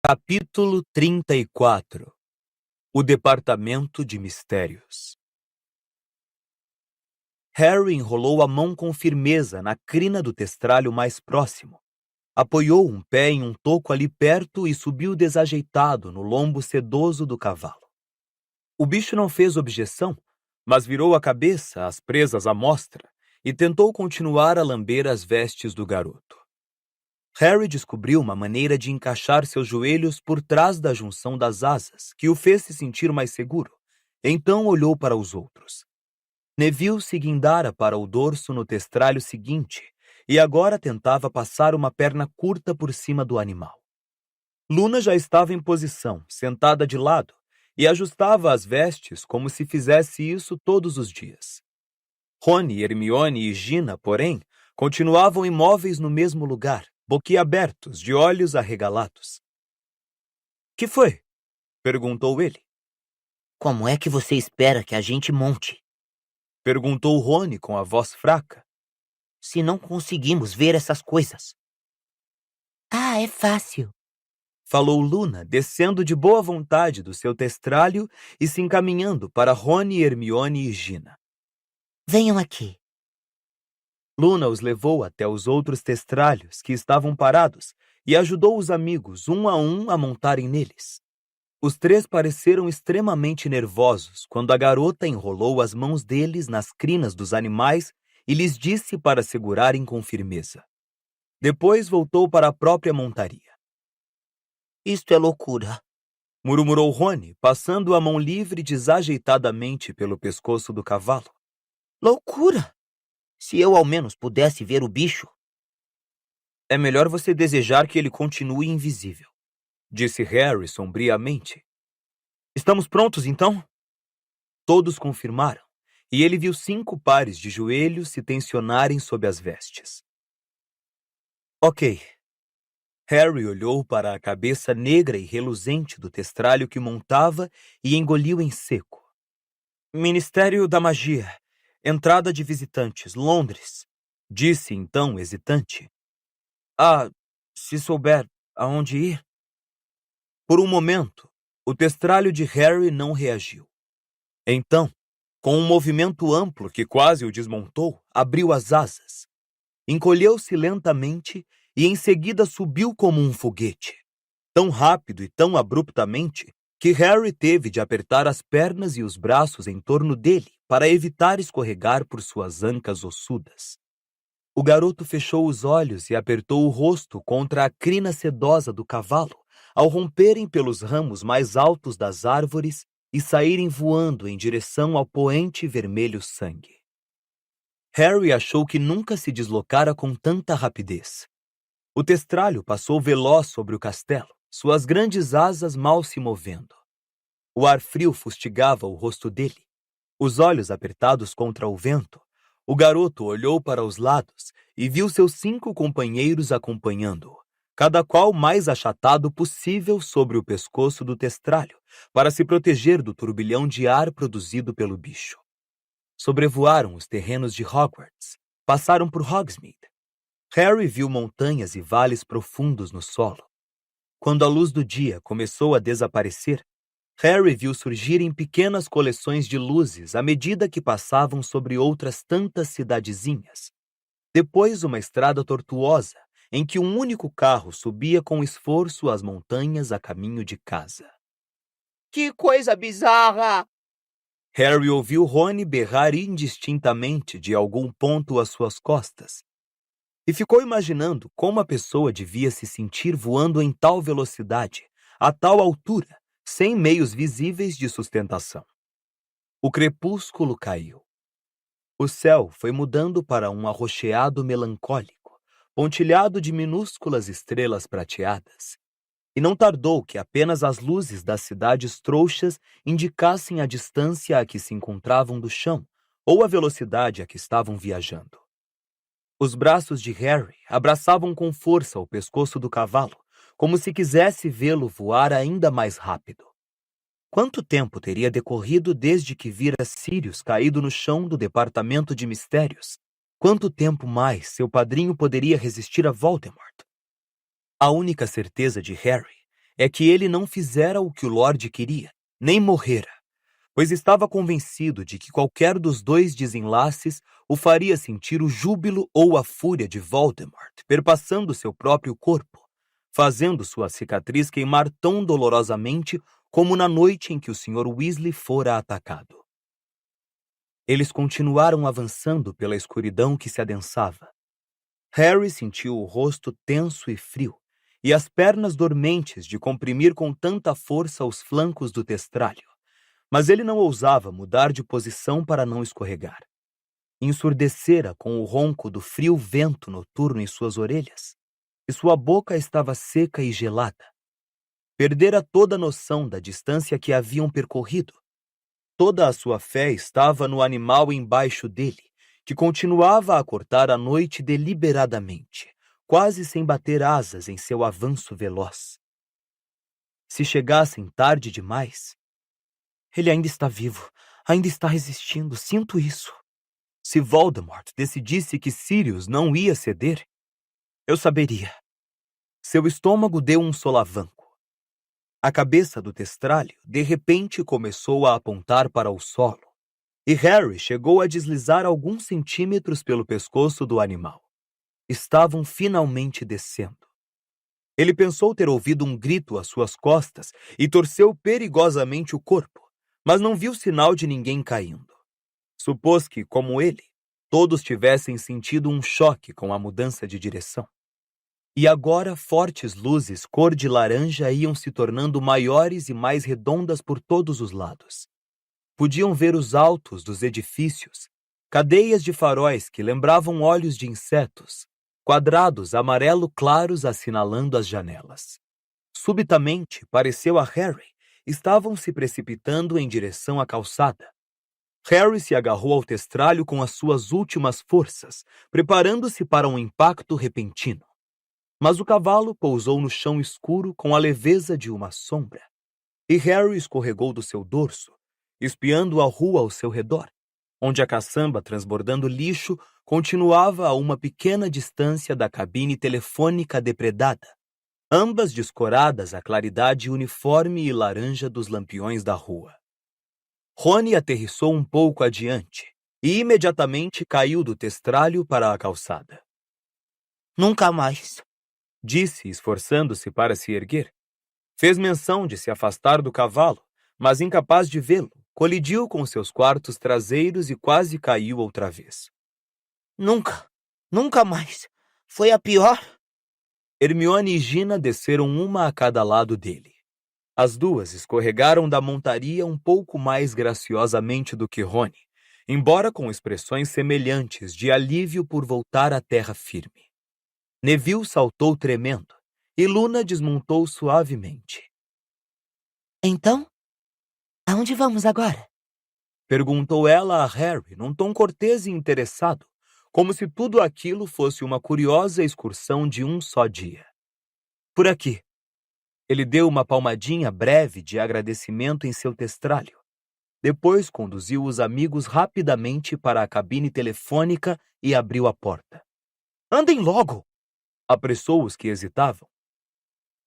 Capítulo 34. O Departamento de Mistérios. Harry enrolou a mão com firmeza na crina do testralho mais próximo, apoiou um pé em um toco ali perto e subiu desajeitado no lombo sedoso do cavalo. O bicho não fez objeção, mas virou a cabeça às presas à mostra e tentou continuar a lamber as vestes do garoto. Harry descobriu uma maneira de encaixar seus joelhos por trás da junção das asas, que o fez se sentir mais seguro. Então olhou para os outros. Neville se guindara para o dorso no testralho seguinte e agora tentava passar uma perna curta por cima do animal. Luna já estava em posição, sentada de lado, e ajustava as vestes como se fizesse isso todos os dias. Rony, Hermione e Gina, porém, continuavam imóveis no mesmo lugar, boquiabertos, de olhos arregalados. — Que foi? Perguntou ele. — Como é que você espera que a gente monte? Perguntou Rony com a voz fraca. — Se não conseguimos ver essas coisas. — Ah, é fácil. Falou Luna, descendo de boa vontade do seu testralho e se encaminhando para Rony, Hermione e Gina. — Venham aqui. Luna os levou até os outros testralhos que estavam parados e ajudou os amigos, um a montarem neles. Os três pareceram extremamente nervosos quando a garota enrolou as mãos deles nas crinas dos animais e lhes disse para segurarem com firmeza. Depois voltou para a própria montaria. — Isto é loucura! Murmurou Rony, passando a mão livre desajeitadamente pelo pescoço do cavalo. — Loucura! Se eu ao menos pudesse ver o bicho. — É melhor você desejar que ele continue invisível, disse Harry sombriamente. — Estamos prontos, então? Todos confirmaram, e ele viu 5 pares de joelhos se tensionarem sob as vestes. Ok. Harry olhou para a cabeça negra e reluzente do testralho que montava e engoliu em seco. Ministério da Magia. Entrada de visitantes, Londres, disse então, hesitante. Ah, se souber aonde ir. Por um momento, o testralho de Harry não reagiu. Então, com um movimento amplo que quase o desmontou, abriu as asas. Encolheu-se lentamente e em seguida subiu como um foguete. Tão rápido e tão abruptamente que Harry teve de apertar as pernas e os braços em torno dele para evitar escorregar por suas ancas ossudas. O garoto fechou os olhos e apertou o rosto contra a crina sedosa do cavalo, ao romperem pelos ramos mais altos das árvores e saírem voando em direção ao poente vermelho sangue. Harry achou que nunca se deslocara com tanta rapidez. O testralho passou veloz sobre o castelo, suas grandes asas mal se movendo. O ar frio fustigava o rosto dele. Os olhos apertados contra o vento, o garoto olhou para os lados e viu seus 5 companheiros acompanhando-o, cada qual mais achatado possível sobre o pescoço do testralho, para se proteger do turbilhão de ar produzido pelo bicho. Sobrevoaram os terrenos de Hogwarts, passaram por Hogsmeade. Harry viu montanhas e vales profundos no solo. Quando a luz do dia começou a desaparecer, Harry viu surgirem pequenas coleções de luzes à medida que passavam sobre outras tantas cidadezinhas. Depois, uma estrada tortuosa, em que um único carro subia com esforço as montanhas a caminho de casa. — Que coisa bizarra! Harry ouviu Rony berrar indistintamente de algum ponto às suas costas. E ficou imaginando como a pessoa devia se sentir voando em tal velocidade, a tal altura, sem meios visíveis de sustentação. O crepúsculo caiu. O céu foi mudando para um arroxeado melancólico, pontilhado de minúsculas estrelas prateadas. E não tardou que apenas as luzes das cidades trouxas indicassem a distância a que se encontravam do chão ou a velocidade a que estavam viajando. Os braços de Harry abraçavam com força o pescoço do cavalo, como se quisesse vê-lo voar ainda mais rápido. Quanto tempo teria decorrido desde que vira Sirius caído no chão do Departamento de Mistérios? Quanto tempo mais seu padrinho poderia resistir a Voldemort? A única certeza de Harry é que ele não fizera o que o Lorde queria, nem morrera, pois estava convencido de que qualquer dos dois desenlaces o faria sentir o júbilo ou a fúria de Voldemort perpassando seu próprio corpo, fazendo sua cicatriz queimar tão dolorosamente como na noite em que o Sr. Weasley fora atacado. Eles continuaram avançando pela escuridão que se adensava. Harry sentiu o rosto tenso e frio, e as pernas dormentes de comprimir com tanta força os flancos do testralho, mas ele não ousava mudar de posição para não escorregar. Ensurdecera com o ronco do frio vento noturno em suas orelhas, e sua boca estava seca e gelada. Perdera toda a noção da distância que haviam percorrido. Toda a sua fé estava no animal embaixo dele, que continuava a cortar a noite deliberadamente, quase sem bater asas em seu avanço veloz. Se chegassem tarde demais... Ele ainda está vivo, ainda está resistindo, sinto isso. Se Voldemort decidisse que Sirius não ia ceder, eu saberia. Seu estômago deu um solavanco. A cabeça do testralho, de repente, começou a apontar para o solo, e Harry chegou a deslizar alguns centímetros pelo pescoço do animal. Estavam finalmente descendo. Ele pensou ter ouvido um grito às suas costas e torceu perigosamente o corpo, mas não viu sinal de ninguém caindo. Supôs que, como ele, todos tivessem sentido um choque com a mudança de direção. E agora fortes luzes cor de laranja iam se tornando maiores e mais redondas por todos os lados. Podiam ver os altos dos edifícios, cadeias de faróis que lembravam olhos de insetos, quadrados amarelo claros assinalando as janelas. Subitamente, pareceu a Harry, estavam se precipitando em direção à calçada. Harry se agarrou ao testralho com as suas últimas forças, preparando-se para um impacto repentino. Mas o cavalo pousou no chão escuro com a leveza de uma sombra, e Harry escorregou do seu dorso, espiando a rua ao seu redor, onde a caçamba transbordando lixo continuava a uma pequena distância da cabine telefônica depredada, ambas descoradas à claridade uniforme e laranja dos lampiões da rua. Rony aterrissou um pouco adiante e imediatamente caiu do testralho para a calçada. Nunca mais, disse, esforçando-se para se erguer. Fez menção de se afastar do cavalo, mas incapaz de vê-lo, colidiu com seus quartos traseiros e quase caiu outra vez. Nunca mais. Foi a pior. Hermione e Gina desceram uma a cada lado dele. As duas escorregaram da montaria um pouco mais graciosamente do que Rony, embora com expressões semelhantes de alívio por voltar à terra firme. Neville saltou tremendo, e Luna desmontou suavemente. Então, aonde vamos agora? Perguntou ela a Harry num tom cortês e interessado, como se tudo aquilo fosse uma curiosa excursão de um só dia. Por aqui. Ele deu uma palmadinha breve de agradecimento em seu testralho. Depois conduziu os amigos rapidamente para a cabine telefônica e abriu a porta. Andem logo! Apressou os que hesitavam.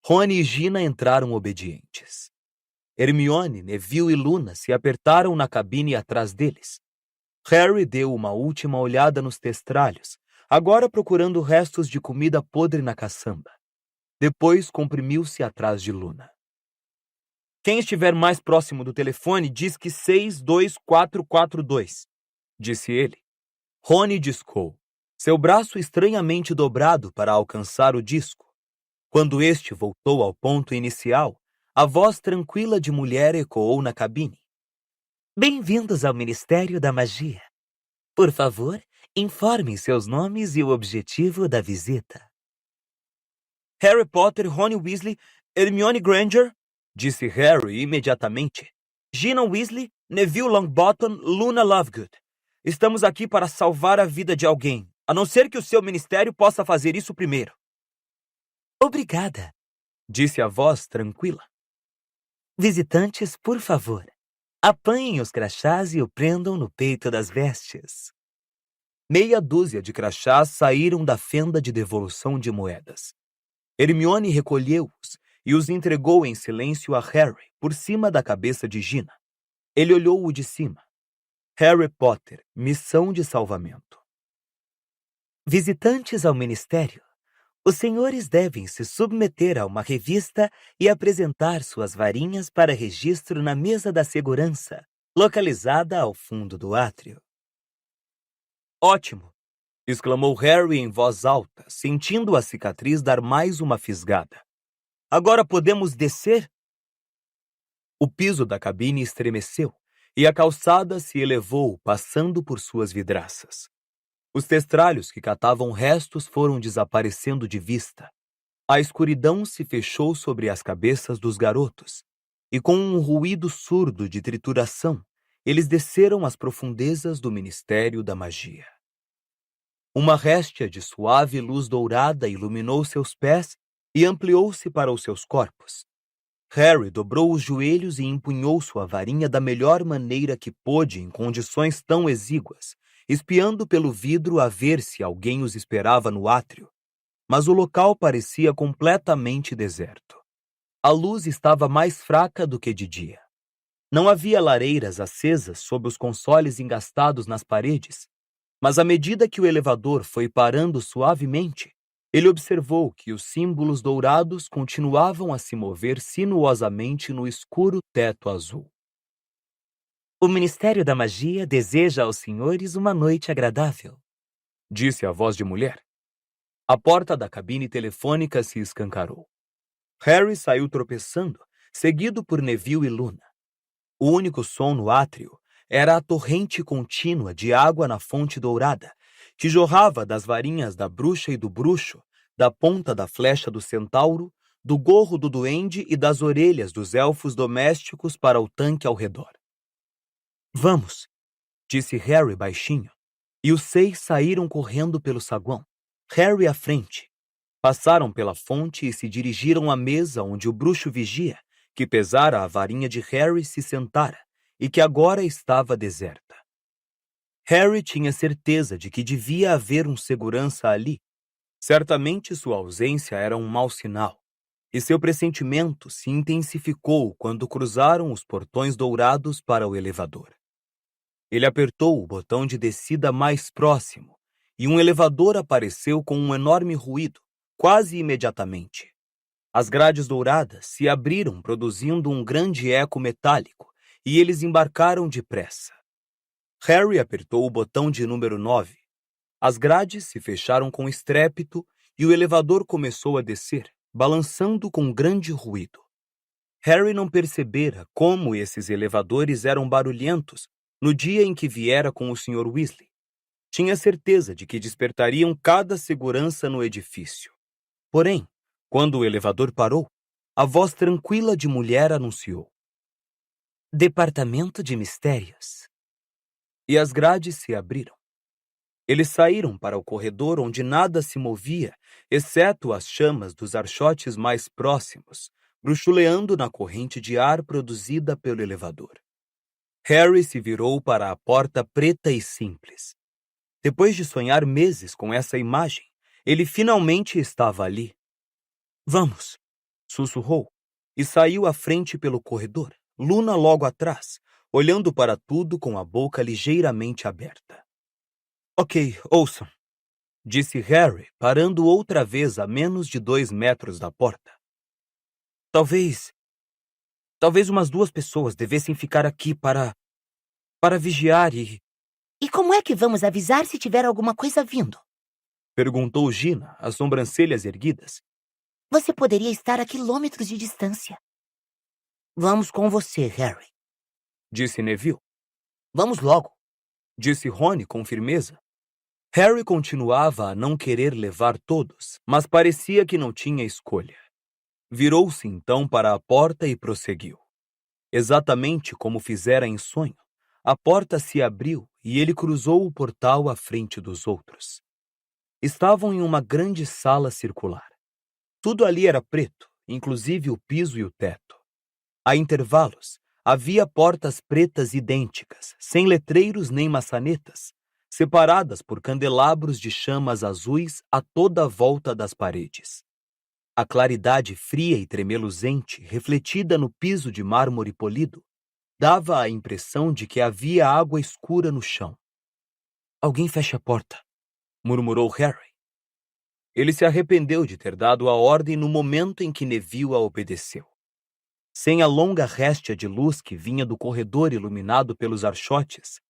Rony e Gina entraram obedientes. Hermione, Neville e Luna se apertaram na cabine atrás deles. Harry deu uma última olhada nos testralhos, agora procurando restos de comida podre na caçamba. Depois comprimiu-se atrás de Luna. Quem estiver mais próximo do telefone diz que 62442, disse ele. Rony discou, seu braço estranhamente dobrado para alcançar o disco. Quando este voltou ao ponto inicial, a voz tranquila de mulher ecoou na cabine. Bem-vindos ao Ministério da Magia. Por favor, informem seus nomes e o objetivo da visita. Harry Potter, Rony Weasley, Hermione Granger, disse Harry imediatamente. Gina Weasley, Neville Longbottom, Luna Lovegood. Estamos aqui para salvar a vida de alguém, a não ser que o seu ministério possa fazer isso primeiro. Obrigada, disse a voz tranquila. Visitantes, por favor, apanhem os crachás e o prendam no peito das vestes. Meia dúzia de crachás saíram da fenda de devolução de moedas. Hermione recolheu-os e os entregou em silêncio a Harry por cima da cabeça de Gina. Ele olhou-o de cima. Harry Potter, missão de salvamento. Visitantes ao ministério, os senhores devem se submeter a uma revista e apresentar suas varinhas para registro na mesa da segurança, localizada ao fundo do átrio. Ótimo! Exclamou Harry em voz alta, sentindo a cicatriz dar mais uma fisgada. Agora podemos descer? O piso da cabine estremeceu e a calçada se elevou, passando por suas vidraças. Os testralhos que catavam restos foram desaparecendo de vista. A escuridão se fechou sobre as cabeças dos garotos, e com um ruído surdo de trituração, eles desceram às profundezas do Ministério da Magia. Uma réstia de suave luz dourada iluminou seus pés e ampliou-se para os seus corpos. Harry dobrou os joelhos e empunhou sua varinha da melhor maneira que pôde em condições tão exíguas, espiando pelo vidro a ver se alguém os esperava no átrio. Mas o local parecia completamente deserto. A luz estava mais fraca do que de dia. Não havia lareiras acesas sob os consoles engastados nas paredes, mas à medida que o elevador foi parando suavemente, ele observou que os símbolos dourados continuavam a se mover sinuosamente no escuro teto azul. O Ministério da Magia deseja aos senhores uma noite agradável, disse a voz de mulher. A porta da cabine telefônica se escancarou. Harry saiu tropeçando, seguido por Neville e Luna. O único som no átrio era a torrente contínua de água na fonte dourada, que jorrava das varinhas da bruxa e do bruxo, da ponta da flecha do centauro, do gorro do duende e das orelhas dos elfos domésticos para o tanque ao redor. Vamos, disse Harry baixinho, e os 6 saíram correndo pelo saguão, Harry à frente. Passaram pela fonte e se dirigiram à mesa onde o bruxo vigia, que pesara a varinha de Harry, se sentara, e que agora estava deserta. Harry tinha certeza de que devia haver um segurança ali. Certamente sua ausência era um mau sinal, e seu pressentimento se intensificou quando cruzaram os portões dourados para o elevador. Ele apertou o botão de descida mais próximo, e um elevador apareceu com um enorme ruído, quase imediatamente. As grades douradas se abriram, produzindo um grande eco metálico, e eles embarcaram depressa. Harry apertou o botão de número 9. As grades se fecharam com estrépito e o elevador começou a descer, balançando com grande ruído. Harry não percebera como esses elevadores eram barulhentos no dia em que viera com o Sr. Weasley. Tinha certeza de que despertariam cada segurança no edifício. Porém, quando o elevador parou, a voz tranquila de mulher anunciou: Departamento de Mistérios. E as grades se abriram. Eles saíram para o corredor onde nada se movia, exceto as chamas dos archotes mais próximos, bruxuleando na corrente de ar produzida pelo elevador. Harry se virou para a porta preta e simples. Depois de sonhar meses com essa imagem, ele finalmente estava ali. Vamos, sussurrou, e saiu à frente pelo corredor, Luna logo atrás, olhando para tudo com a boca ligeiramente aberta. Ok, ouçam, disse Harry, parando outra vez a menos de 2 metros da porta. Talvez umas 2 pessoas devessem ficar aqui para vigiar e... E como é que vamos avisar se tiver alguma coisa vindo? Perguntou Gina, as sobrancelhas erguidas. Você poderia estar a quilômetros de distância. Vamos com você, Harry, disse Neville. Vamos logo, disse Rony com firmeza. Harry continuava a não querer levar todos, mas parecia que não tinha escolha. Virou-se então para a porta e prosseguiu. Exatamente como fizera em sonho, a porta se abriu e ele cruzou o portal à frente dos outros. Estavam em uma grande sala circular. Tudo ali era preto, inclusive o piso e o teto. A intervalos, havia portas pretas idênticas, sem letreiros nem maçanetas, separadas por candelabros de chamas azuis a toda a volta das paredes. A claridade fria e tremeluzente, refletida no piso de mármore polido, dava a impressão de que havia água escura no chão. Alguém feche a porta, murmurou Harry. Ele se arrependeu de ter dado a ordem no momento em que Neville a obedeceu. Sem a longa réstia de luz que vinha do corredor iluminado pelos archotes,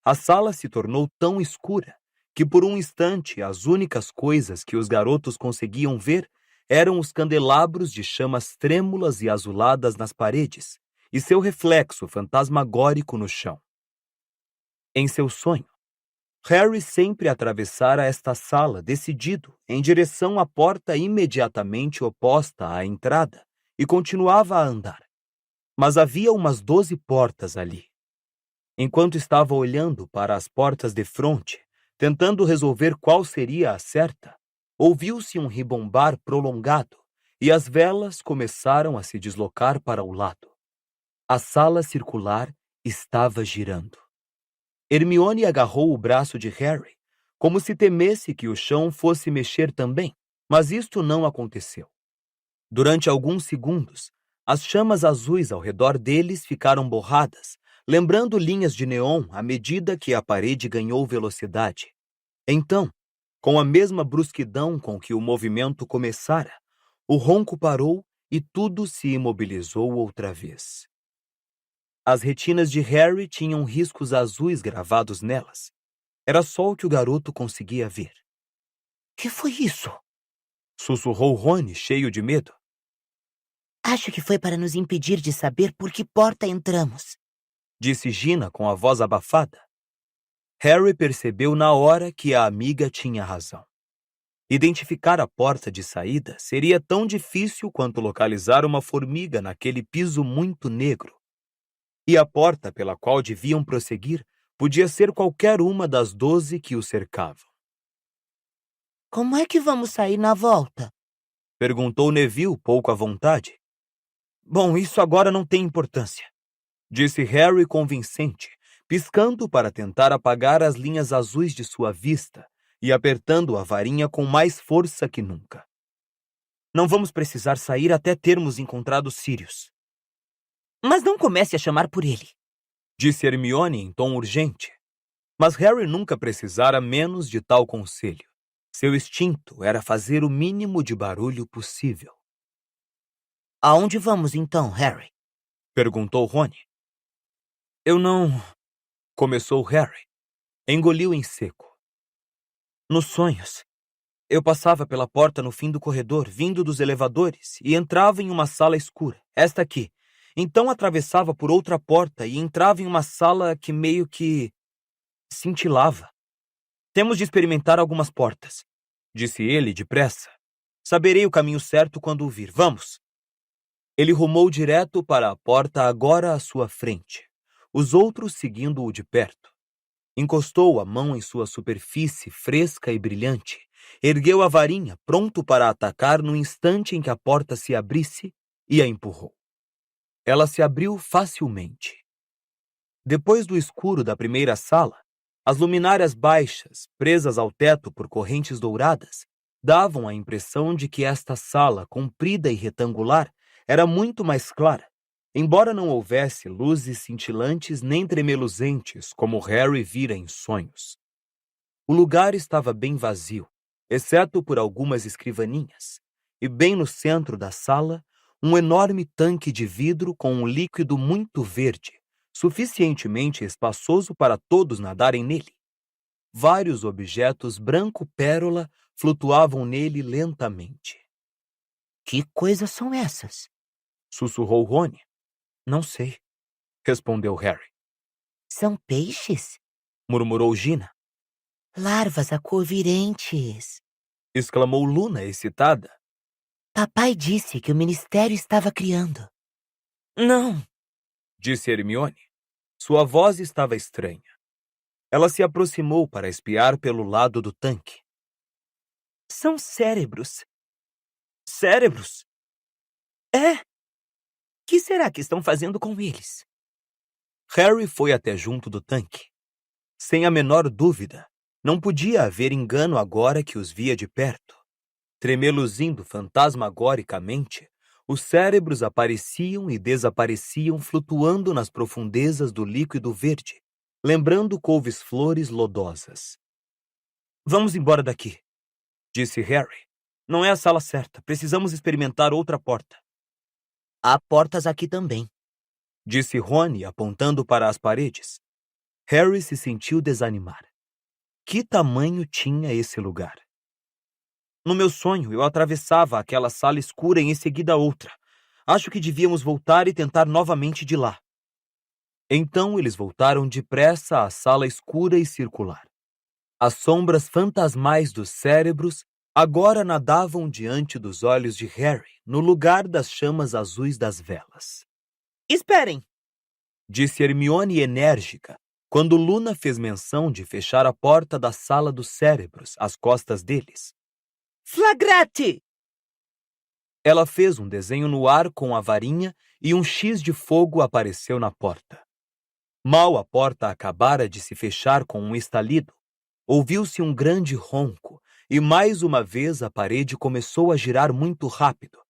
a sala se tornou tão escura que por um instante as únicas coisas que os garotos conseguiam ver eram os candelabros de chamas trêmulas e azuladas nas paredes e seu reflexo fantasmagórico no chão. Em seu sonho, Harry sempre atravessara esta sala decidido em direção à porta imediatamente oposta à entrada e continuava a andar. Mas havia umas 12 portas ali. Enquanto estava olhando para as portas de fronte, tentando resolver qual seria a certa, ouviu-se um ribombar prolongado e as velas começaram a se deslocar para o lado. A sala circular estava girando. Hermione agarrou o braço de Harry, como se temesse que o chão fosse mexer também, mas isto não aconteceu. Durante alguns segundos, as chamas azuis ao redor deles ficaram borradas, lembrando linhas de neon à medida que a parede ganhou velocidade. Então, com a mesma brusquidão com que o movimento começara, o ronco parou e tudo se imobilizou outra vez. As retinas de Harry tinham riscos azuis gravados nelas. Era só o que o garoto conseguia ver. Que foi isso? Sussurrou Rony, cheio de medo. Acho que foi para nos impedir de saber por que porta entramos, Disse Gina com a voz abafada. Harry percebeu na hora que a amiga tinha razão. Identificar a porta de saída seria tão difícil quanto localizar uma formiga naquele piso muito negro. E a porta pela qual deviam prosseguir podia ser qualquer uma das 12 que o cercavam. Como é que vamos sair na volta? Perguntou Neville, pouco à vontade. Bom, isso agora não tem importância, disse Harry convincente, piscando para tentar apagar as linhas azuis de sua vista e apertando a varinha com mais força que nunca. Não vamos precisar sair até termos encontrado Sirius. Mas não comece a chamar por ele, Disse Hermione em tom urgente. Mas Harry nunca precisara menos de tal conselho. Seu instinto era fazer o mínimo de barulho possível. Aonde vamos então, Harry? Perguntou Rony. Eu não... Começou Harry. Engoliu em seco. Nos sonhos, eu passava pela porta no fim do corredor, vindo dos elevadores, e entrava em uma sala escura, esta aqui. Então atravessava por outra porta e entrava em uma sala que meio que cintilava. Temos de experimentar algumas portas, disse ele depressa. Saberei o caminho certo quando o vir. Vamos. Ele rumou direto para a porta agora à sua frente, os outros seguindo-o de perto. Encostou a mão em sua superfície fresca e brilhante, ergueu a varinha, pronto para atacar no instante em que a porta se abrisse, e a empurrou. Ela se abriu facilmente. Depois do escuro da primeira sala, as luminárias baixas, presas ao teto por correntes douradas, davam a impressão de que esta sala, comprida e retangular, era muito mais clara, embora não houvesse luzes cintilantes nem tremeluzentes como Harry vira em sonhos. O lugar estava bem vazio, exceto por algumas escrivaninhas, e bem no centro da sala, um enorme tanque de vidro com um líquido muito verde, suficientemente espaçoso para todos nadarem nele. Vários objetos branco-pérola flutuavam nele lentamente. Que coisas são essas? Sussurrou Rony. Não sei, respondeu Harry. São peixes? Murmurou Gina. Larvas acorvirentes. Exclamou Luna, excitada. Papai disse que o ministério estava criando. Não, Disse Hermione. Sua voz estava estranha. Ela se aproximou para espiar pelo lado do tanque. são cérebros. Cérebros? É. Que será que estão fazendo com eles? Harry foi até junto do tanque. Sem a menor dúvida, não podia haver engano agora que os via de perto. Tremeluzindo fantasmagoricamente, os cérebros apareciam e desapareciam flutuando nas profundezas do líquido verde, lembrando couves-flores lodosas. Vamos embora daqui, disse Harry. Não é a sala certa. Precisamos experimentar outra porta. Há portas aqui também, Disse Rony, apontando para as paredes. Harry se sentiu desanimar. Que tamanho tinha esse lugar? No meu sonho, eu atravessava aquela sala escura e em seguida outra. Acho que devíamos voltar e tentar novamente de lá. Então eles voltaram depressa à sala escura e circular. As sombras fantasmais dos cérebros agora nadavam diante dos olhos de Harry, no lugar das chamas azuis das velas. Esperem! Disse Hermione enérgica, quando Luna fez menção de fechar a porta da sala dos cérebros às costas deles. Flagrate! Ela fez um desenho no ar com a varinha e um X de fogo apareceu na porta. Mal a porta acabara de se fechar com um estalido, ouviu-se um grande ronco e mais uma vez a parede começou a girar muito rápido.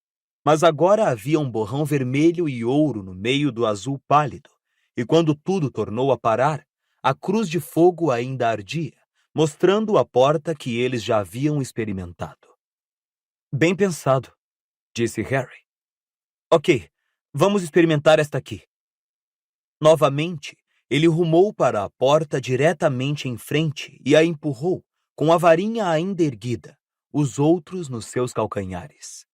Mas agora havia um borrão vermelho e ouro no meio do azul pálido, e quando tudo tornou a parar, a cruz de fogo ainda ardia, mostrando a porta que eles já haviam experimentado. Bem pensado, disse Harry. Ok, vamos experimentar esta aqui. Novamente, ele rumou para a porta diretamente em frente e a empurrou, com a varinha ainda erguida, os outros nos seus calcanhares.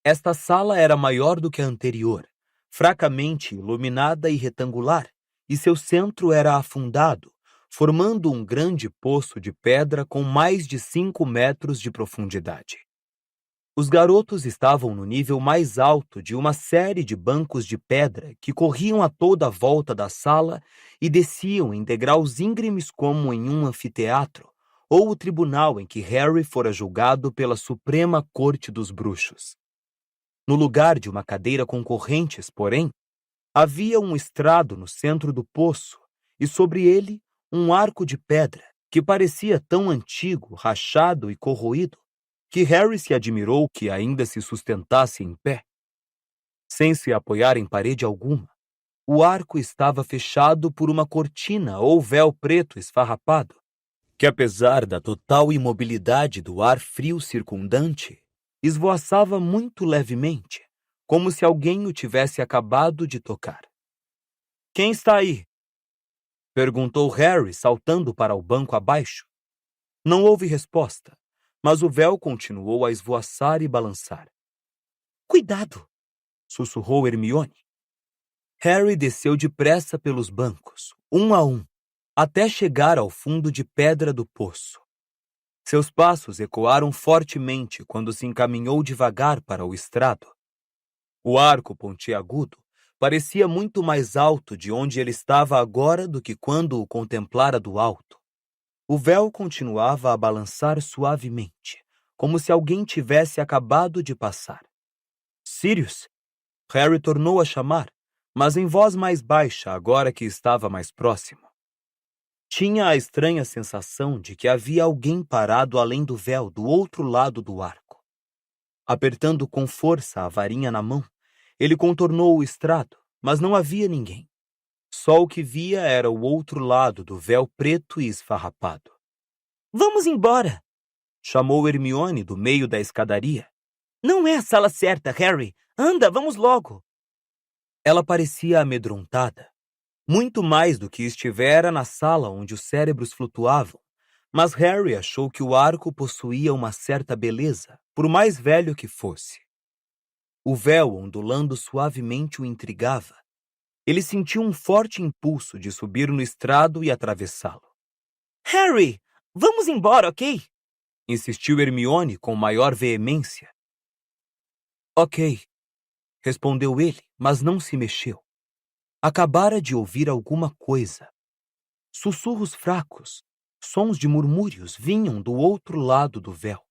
Esta sala era maior do que a anterior, fracamente iluminada e retangular, e seu centro era afundado, formando um grande poço de pedra com mais de 5 metros de profundidade. Os garotos estavam no nível mais alto de uma série de bancos de pedra que corriam a toda a volta da sala e desciam em degraus íngremes como em um anfiteatro, ou o tribunal em que Harry fora julgado pela Suprema Corte dos Bruxos. No lugar de uma cadeira com correntes, porém, havia um estrado no centro do poço e sobre ele um arco de pedra que parecia tão antigo, rachado e corroído que Harry se admirou que ainda se sustentasse em pé. Sem se apoiar em parede alguma, o arco estava fechado por uma cortina ou véu preto esfarrapado, que apesar da total imobilidade do ar frio circundante, esvoaçava muito levemente, como se alguém o tivesse acabado de tocar. Quem está aí? Perguntou Harry, saltando para o banco abaixo. Não houve resposta, mas o véu continuou a esvoaçar e balançar. Cuidado! Sussurrou Hermione. Harry desceu depressa pelos bancos, um a um, até chegar ao fundo de pedra do poço. Seus passos ecoaram fortemente quando se encaminhou devagar para o estrado. O arco pontiagudo parecia muito mais alto de onde ele estava agora do que quando o contemplara do alto. O véu continuava a balançar suavemente, como se alguém tivesse acabado de passar. Sirius! Harry tornou a chamar, mas em voz mais baixa agora que estava mais próximo. Tinha a estranha sensação de que havia alguém parado além do véu do outro lado do arco. Apertando com força a varinha na mão, ele contornou o estrado, mas não havia ninguém. Só o que via era o outro lado do véu preto e esfarrapado. Vamos embora! Chamou Hermione do meio da escadaria. Não é a sala certa, Harry. Anda, vamos logo! Ela parecia amedrontada, muito mais do que estivera na sala onde os cérebros flutuavam, mas Harry achou que o arco possuía uma certa beleza, por mais velho que fosse. O véu ondulando suavemente o intrigava. Ele sentiu um forte impulso de subir no estrado e atravessá-lo. Harry, vamos embora, ok? Insistiu Hermione com maior veemência. Ok, respondeu ele, mas não se mexeu. Acabara de ouvir alguma coisa. Sussurros fracos, sons de murmúrios vinham do outro lado do véu.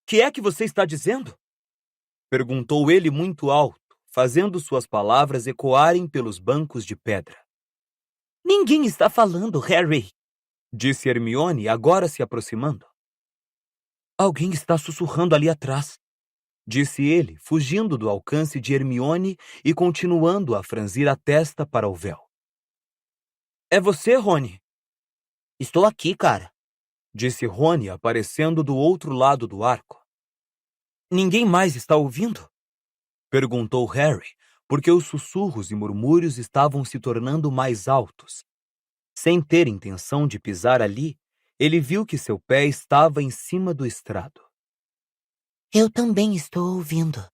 Que é que você está dizendo? Perguntou ele muito alto, fazendo suas palavras ecoarem pelos bancos de pedra. Ninguém está falando, Harry, disse Hermione, agora se aproximando. Alguém está sussurrando ali atrás, disse ele, fugindo do alcance de Hermione e continuando a franzir a testa para o véu. É você, Rony? Estou aqui, cara. Disse Rony, aparecendo do outro lado do arco. Ninguém mais está ouvindo? Perguntou Harry, porque os sussurros e murmúrios estavam se tornando mais altos. Sem ter intenção de pisar ali, ele viu que seu pé estava em cima do estrado. Eu também estou ouvindo.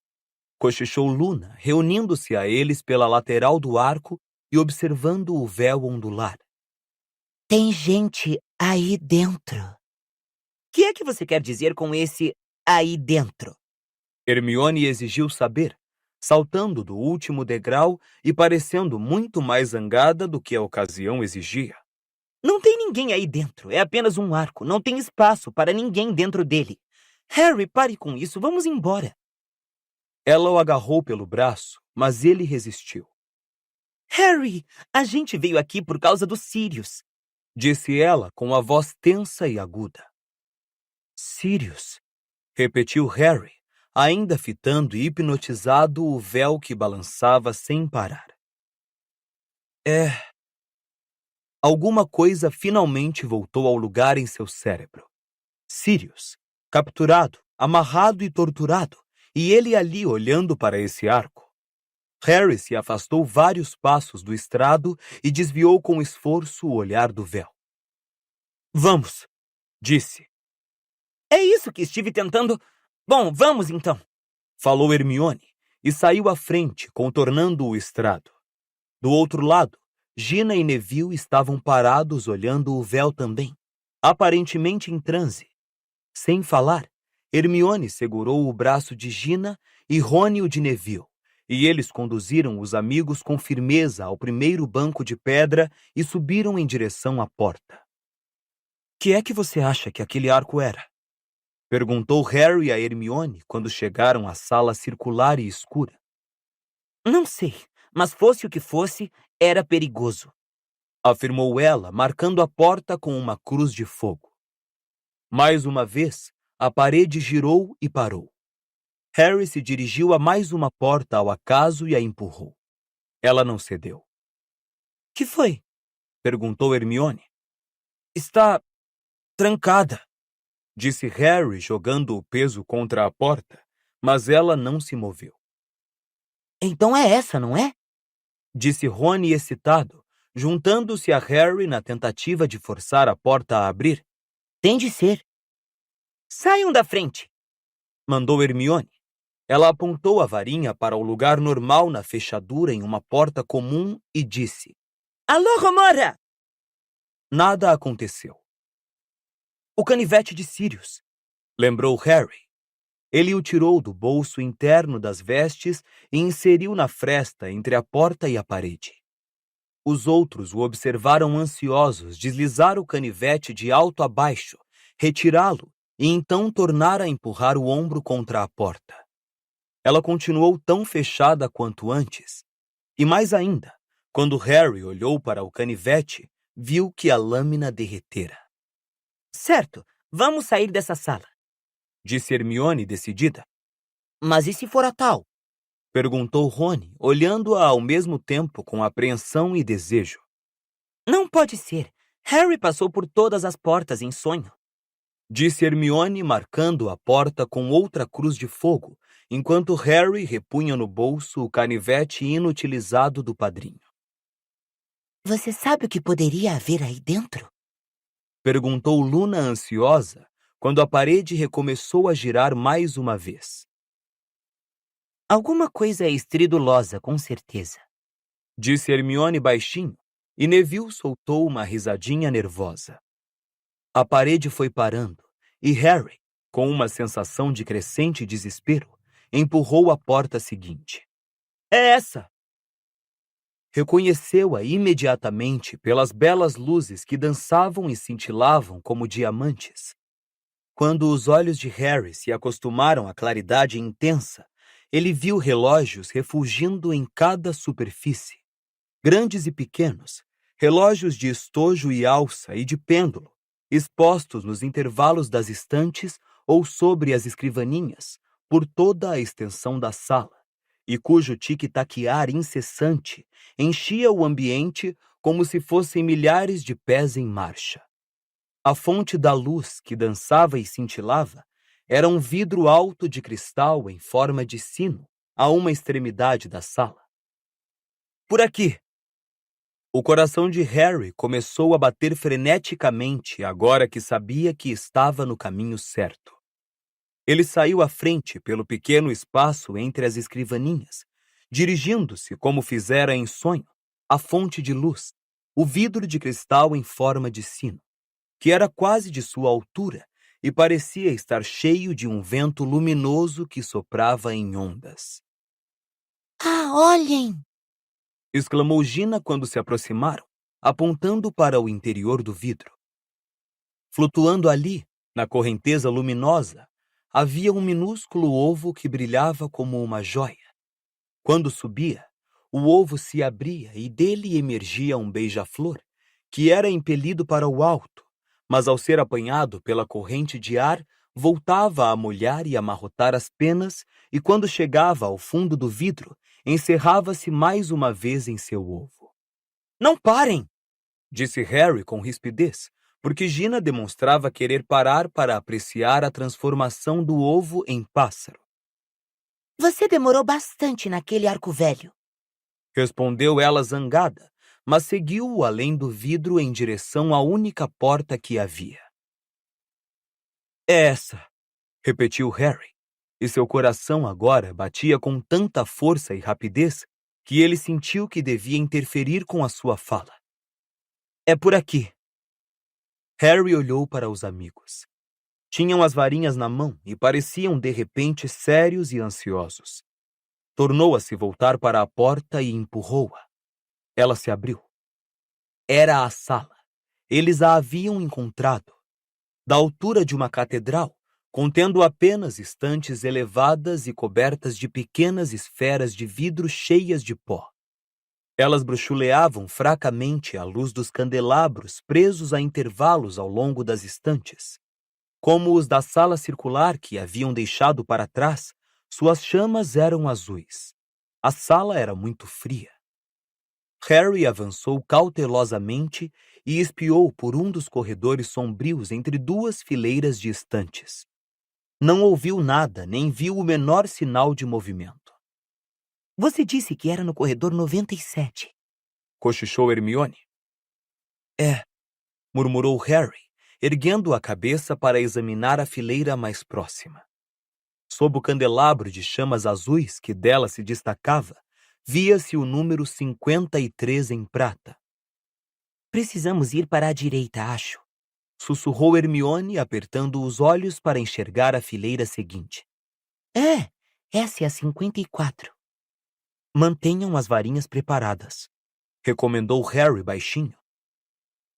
Cochichou Luna, reunindo-se a eles pela lateral do arco e observando o véu ondular. Tem gente aí dentro. O que é que você quer dizer com esse aí dentro? Hermione exigiu saber, saltando do último degrau e parecendo muito mais zangada do que a ocasião exigia. Não tem ninguém aí dentro. É apenas um arco. Não tem espaço para ninguém dentro dele. Harry, pare com isso. Vamos embora. Ela o agarrou pelo braço, mas ele resistiu. Harry, a gente veio aqui por causa dos Sirius, disse ela com a voz tensa e aguda. Sirius, repetiu Harry, ainda fitando hipnotizado o véu que balançava sem parar. Alguma coisa finalmente voltou ao lugar em seu cérebro. Sirius, capturado, amarrado e torturado, e ele ali olhando para esse arco. Harry se afastou vários passos do estrado e desviou com esforço o olhar do véu. Vamos, disse. É isso que estive tentando. Bom, vamos então, falou Hermione e saiu à frente, contornando o estrado. Do outro lado, Gina e Neville estavam parados olhando o véu também, aparentemente em transe. Sem falar, Hermione segurou o braço de Gina e Rony o de Neville, e eles conduziram os amigos com firmeza ao primeiro banco de pedra e subiram em direção à porta. Que é que você acha que aquele arco era? Perguntou Harry a Hermione quando chegaram à sala circular e escura. Não sei, mas fosse o que fosse, era perigoso, afirmou ela, marcando a porta com uma cruz de fogo. Mais uma vez, a parede girou e parou. Harry se dirigiu a mais uma porta ao acaso e a empurrou. Ela não cedeu. Que foi? Perguntou Hermione. Está trancada, disse Harry, jogando o peso contra a porta, mas ela não se moveu. Então é essa, não é? Disse Rony excitado, juntando-se a Harry na tentativa de forçar a porta a abrir. Tem de ser. Saiam da frente, mandou Hermione. Ela apontou a varinha para o lugar normal na fechadura em uma porta comum e disse: Alô, Romora! Nada aconteceu. O canivete de Sirius, lembrou Harry. Ele o tirou do bolso interno das vestes e inseriu na fresta entre a porta e a parede. Os outros o observaram ansiosos deslizar o canivete de alto a baixo, retirá-lo e então tornar a empurrar o ombro contra a porta. Ela continuou tão fechada quanto antes. E mais ainda, quando Harry olhou para o canivete, viu que a lâmina derretera. Certo, vamos sair dessa sala, disse Hermione decidida. Mas e se for a tal? Perguntou Rony, olhando-a ao mesmo tempo com apreensão e desejo. Não pode ser. Harry passou por todas as portas em sonho, disse Hermione, marcando a porta com outra cruz de fogo, enquanto Harry repunha no bolso o canivete inutilizado do padrinho. Você sabe o que poderia haver aí dentro? Perguntou Luna ansiosa, quando a parede recomeçou a girar mais uma vez. Alguma coisa estridulosa, com certeza, disse Hermione baixinho, e Neville soltou uma risadinha nervosa. A parede foi parando, e Harry, com uma sensação de crescente desespero, empurrou a porta seguinte. É essa! Reconheceu-a imediatamente pelas belas luzes que dançavam e cintilavam como diamantes. Quando os olhos de Harry se acostumaram à claridade intensa, ele viu relógios refulgindo em cada superfície. Grandes e pequenos, relógios de estojo e alça e de pêndulo, expostos nos intervalos das estantes ou sobre as escrivaninhas, por toda a extensão da sala, e cujo tic-taquear incessante enchia o ambiente como se fossem milhares de pés em marcha. A fonte da luz, que dançava e cintilava, era um vidro alto de cristal em forma de sino, a uma extremidade da sala. Por aqui! O coração de Harry começou a bater freneticamente agora que sabia que estava no caminho certo. Ele saiu à frente pelo pequeno espaço entre as escrivaninhas, dirigindo-se, como fizera em sonho, à fonte de luz, o vidro de cristal em forma de sino, que era quase de sua altura e parecia estar cheio de um vento luminoso que soprava em ondas. Ah, olhem! Exclamou Gina quando se aproximaram, apontando para o interior do vidro. Flutuando ali, na correnteza luminosa, havia um minúsculo ovo que brilhava como uma joia. Quando subia, o ovo se abria e dele emergia um beija-flor, que era impelido para o alto, mas ao ser apanhado pela corrente de ar, voltava a molhar e amarrotar as penas, e quando chegava ao fundo do vidro, encerrava-se mais uma vez em seu ovo. Não parem! Disse Harry com rispidez, porque Gina demonstrava querer parar para apreciar a transformação do ovo em pássaro. Você demorou bastante naquele arco velho. Respondeu ela zangada, mas seguiu-o além do vidro em direção à única porta que havia. É essa, repetiu Harry, e seu coração agora batia com tanta força e rapidez que ele sentiu que devia interferir com a sua fala. É por aqui. Harry olhou para os amigos. Tinham as varinhas na mão e pareciam de repente sérios e ansiosos. Tornou a se voltar para a porta e empurrou-a. Ela se abriu. Era a sala. Eles a haviam encontrado. Da altura de uma catedral, contendo apenas estantes elevadas e cobertas de pequenas esferas de vidro cheias de pó. Elas bruxuleavam fracamente à luz dos candelabros presos a intervalos ao longo das estantes. Como os da sala circular que haviam deixado para trás, suas chamas eram azuis. A sala era muito fria. Harry avançou cautelosamente e espiou por um dos corredores sombrios entre duas fileiras de estantes. Não ouviu nada, nem viu o menor sinal de movimento. Você disse que era no corredor 97. Cochichou Hermione. É, murmurou Harry, erguendo a cabeça para examinar a fileira mais próxima. Sob o candelabro de chamas azuis que dela se destacava, via-se o número 53 em prata. Precisamos ir para a direita, acho. Sussurrou Hermione, apertando os olhos para enxergar a fileira seguinte. Essa é a 54. Mantenham as varinhas preparadas, recomendou Harry baixinho.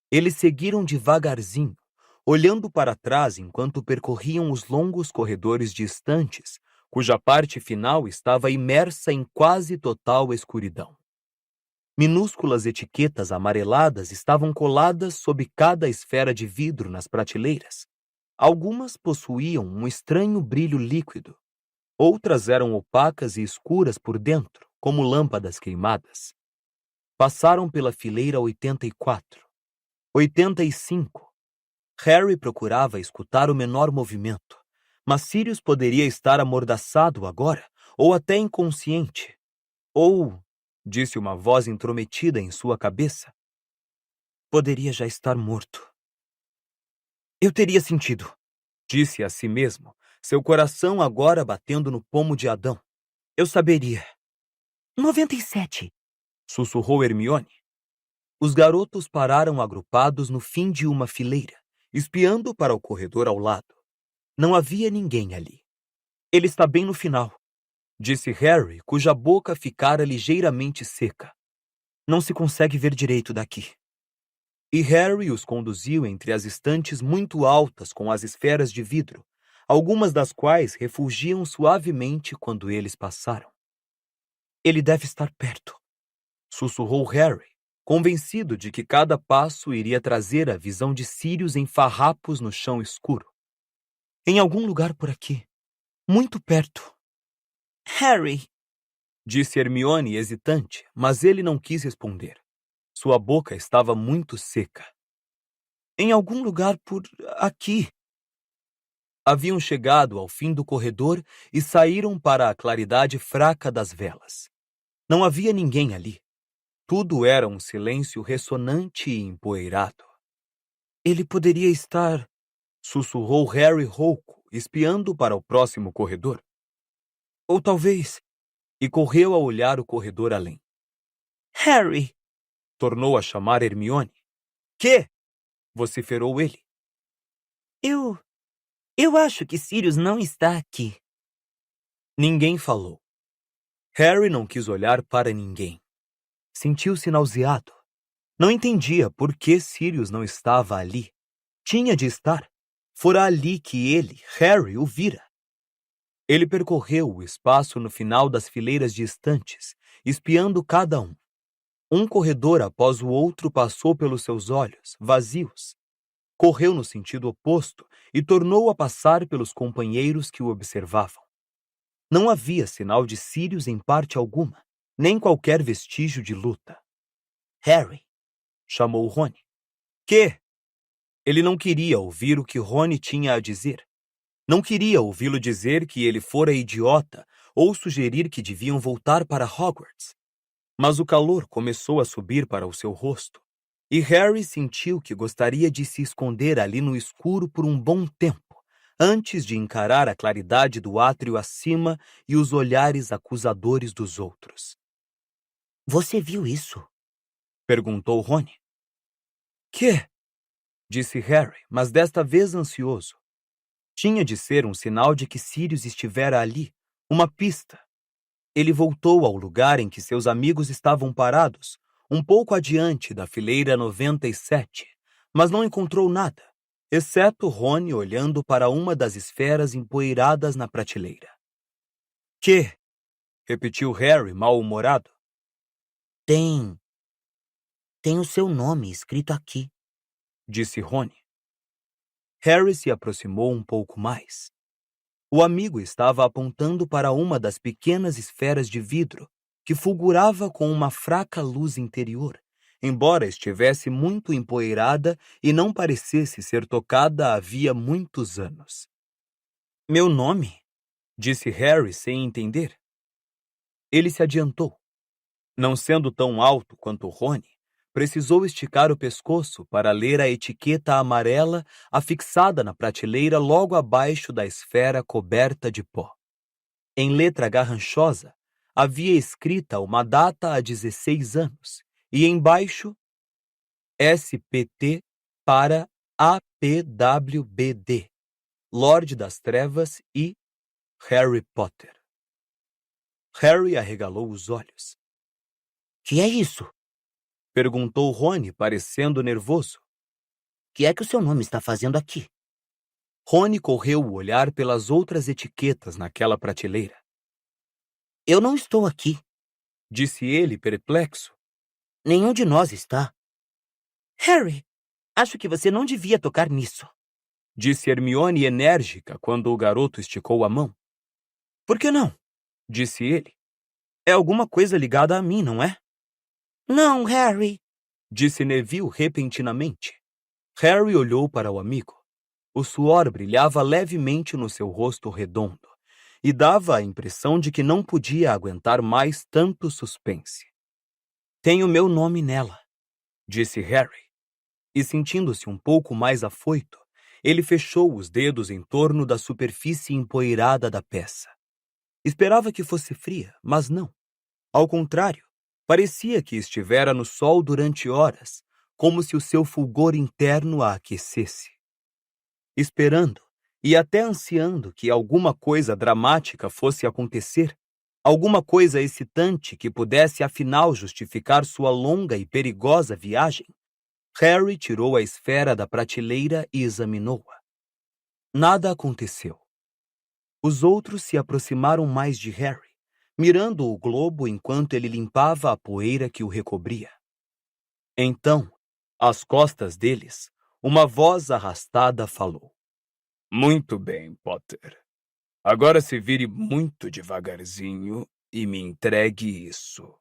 Eles seguiram devagarzinho, olhando para trás enquanto percorriam os longos corredores de estantes, cuja parte final estava imersa em quase total escuridão. Minúsculas etiquetas amareladas estavam coladas sob cada esfera de vidro nas prateleiras. Algumas possuíam um estranho brilho líquido. Outras eram opacas e escuras por dentro, como lâmpadas queimadas. Passaram pela fileira 84. 85. Harry procurava escutar o menor movimento, mas Sirius poderia estar amordaçado agora, ou até inconsciente. Ou, disse uma voz intrometida em sua cabeça, poderia já estar morto. Eu teria sentido, disse a si mesmo, seu coração agora batendo no pomo de Adão. Eu saberia. 97. Sussurrou Hermione. Os garotos pararam agrupados no fim de uma fileira, espiando para o corredor ao lado. Não havia ninguém ali. Ele está bem no final, disse Harry, cuja boca ficara ligeiramente seca. Não se consegue ver direito daqui. E Harry os conduziu entre as estantes muito altas com as esferas de vidro, algumas das quais refulgiam suavemente quando eles passaram. Ele deve estar perto, sussurrou Harry, convencido de que cada passo iria trazer a visão de Sirius em farrapos no chão escuro. Em algum lugar por aqui. Muito perto. Harry, Disse Hermione hesitante, mas ele não quis responder. Sua boca estava muito seca. Em algum lugar por aqui. Haviam chegado ao fim do corredor e saíram para a claridade fraca das velas. Não havia ninguém ali. Tudo era um silêncio ressonante e empoeirado. Ele poderia estar... Sussurrou Harry rouco, espiando para o próximo corredor. Ou talvez... E correu a olhar o corredor além. Harry, Tornou a chamar Hermione. Que? Vociferou ele. Eu acho que Sirius não está aqui. Ninguém falou. Harry não quis olhar para ninguém. Sentiu-se nauseado. Não entendia por que Sirius não estava ali. Tinha de estar. Fora ali que ele, Harry, o vira. Ele percorreu o espaço no final das fileiras de estantes, espiando cada um. Um corredor após o outro passou pelos seus olhos, vazios. Correu no sentido oposto e tornou a passar pelos companheiros que o observavam. Não havia sinal de Sirius em parte alguma, nem qualquer vestígio de luta. Harry. Chamou Rony. Que? Ele não queria ouvir o que Rony tinha a dizer. Não queria ouvi-lo dizer que ele fora idiota ou sugerir que deviam voltar para Hogwarts. Mas o calor começou a subir para o seu rosto, e Harry sentiu que gostaria de se esconder ali no escuro por um bom tempo, antes de encarar a claridade do átrio acima e os olhares acusadores dos outros. Você viu isso? Perguntou Rony. Que? Disse Harry, mas desta vez ansioso. Tinha de ser um sinal de que Sirius estivera ali, uma pista. Ele voltou ao lugar em que seus amigos estavam parados, um pouco adiante da fileira 97, mas não encontrou nada, exceto Rony olhando para uma das esferas empoeiradas na prateleira. Que? Repetiu Harry, mal-humorado. Tem o seu nome escrito aqui, Disse Rony. Harry se aproximou um pouco mais. O amigo estava apontando para uma das pequenas esferas de vidro que fulgurava com uma fraca luz interior, embora estivesse muito empoeirada e não parecesse ser tocada havia muitos anos. Meu nome? Disse Harry sem entender. Ele se adiantou. Não sendo tão alto quanto Rony, precisou esticar o pescoço para ler a etiqueta amarela afixada na prateleira logo abaixo da esfera coberta de pó. Em letra garranchosa, havia escrita uma data há 16 anos, e embaixo, SPT para APWBD, Lorde das Trevas e Harry Potter. Harry arregalou os olhos. Que é isso? Perguntou Rony, parecendo nervoso. Que é que o seu nome está fazendo aqui? Rony correu o olhar pelas outras etiquetas naquela prateleira. Eu não estou aqui. Disse ele, perplexo. Nenhum de nós está. Harry, acho que você não devia tocar nisso. Disse Hermione enérgica quando o garoto esticou a mão. Por que não? Disse ele. É alguma coisa ligada a mim, não é? Não, Harry. Disse Neville repentinamente. Harry olhou para o amigo. O suor brilhava levemente no seu rosto redondo e dava a impressão de que não podia aguentar mais tanto suspense. Tem o meu nome nela, disse Harry. E sentindo-se um pouco mais afoito, ele fechou os dedos em torno da superfície empoeirada da peça. Esperava que fosse fria, mas não. Ao contrário, parecia que estivera no sol durante horas, como se o seu fulgor interno a aquecesse. Esperando, e até ansiando que alguma coisa dramática fosse acontecer, alguma coisa excitante que pudesse afinal justificar sua longa e perigosa viagem, Harry tirou a esfera da prateleira e examinou-a. Nada aconteceu. Os outros se aproximaram mais de Harry, mirando o globo enquanto ele limpava a poeira que o recobria. Então, às costas deles, uma voz arrastada falou. Muito bem, Potter. Agora se vire muito devagarzinho e me entregue isso.